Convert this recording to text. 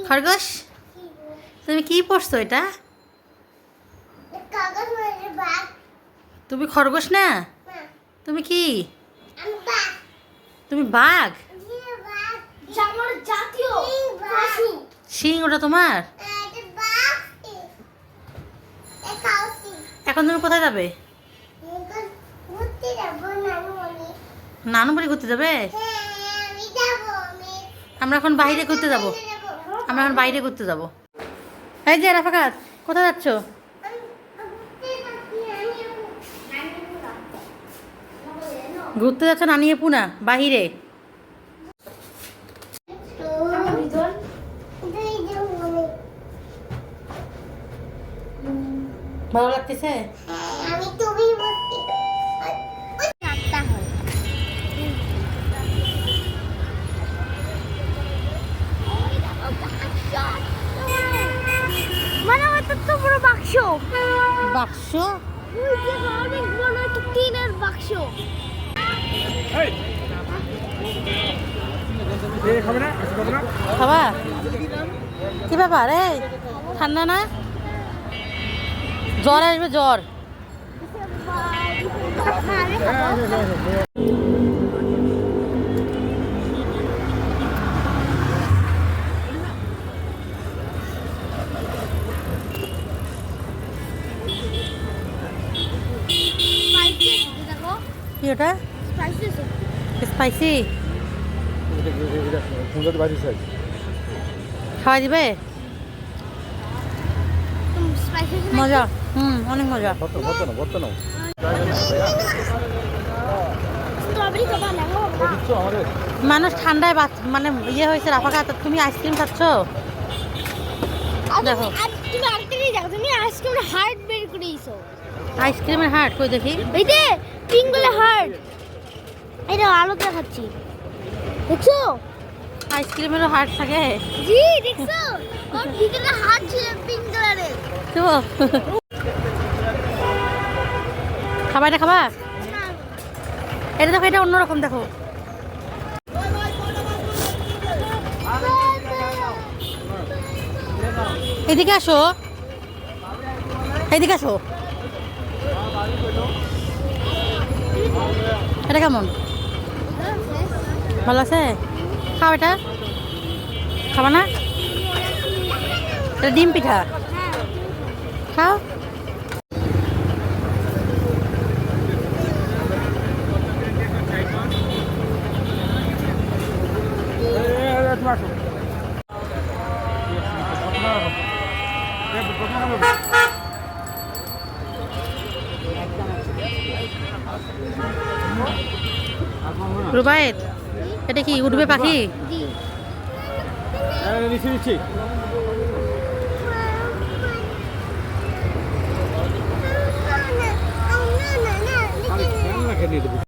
খরগোশ তুমি কি পড়ছো এটা? তুমি খরগোশ না, তুমি কি? তুমি বাঘ? সিং ওটা তোমার? এখন তুমি কোথায় যাবে? নানু বাড়ি ঘুরতে যাবে? আমরা এখন বাইরে ঘুরতে যাব। আমরা এখন বাইরে ঘুরতে যাব। এই যে রাফাকাত, কোথায় যাচ্ছ? ঘুরতে যাচ্ছ নানিয়ে পুনা বাহিরে? ভালো লাগতেছে? মানে হয়তো তো বড় বাক্স। বাক্স? ওই যে অনেক বড় একটা টিনের বাক্স। খাবা? কি ব্যাপার? এই ঠান্ডা না? জ্বর আসবে, জ্বর। কি ওটা? স্পাইসি? খাওয়া দিবে? মজা, অনেক মজা। মানুষ ঠান্ডায় মানে ইয়ে হয়েছে। রাফাকাত, তুমি আইসক্রিম খাচ্ছ? দেখো তুমি আরেকটা জিনিস দেখো, তুমি আইসক্রিমের হার্ট বের করে দিয়েছো। আইসক্রিমের হার্ট কই দেখি? এই যে পিঙ্ক কালার হার্ট, এটা আলো দেখাচ্ছি, দেখছো? আইসক্রিমেরও হার্ট থাকে? জি দেখছো, ওর ভিতরে হার্ট ছিল পিঙ্ক কালারের। তো খাবা? এটা খাবা? এটা দেখো, এটা অন্যরকম দেখো। এদিকে আসো, এদিকে আসো। এটা কেমন? ভালো আছে? খাও এটা। খাবা না? এটা ডিম পিঠা, খাও। রুবায়েত, এটা কি উঠবে পাখি? জি।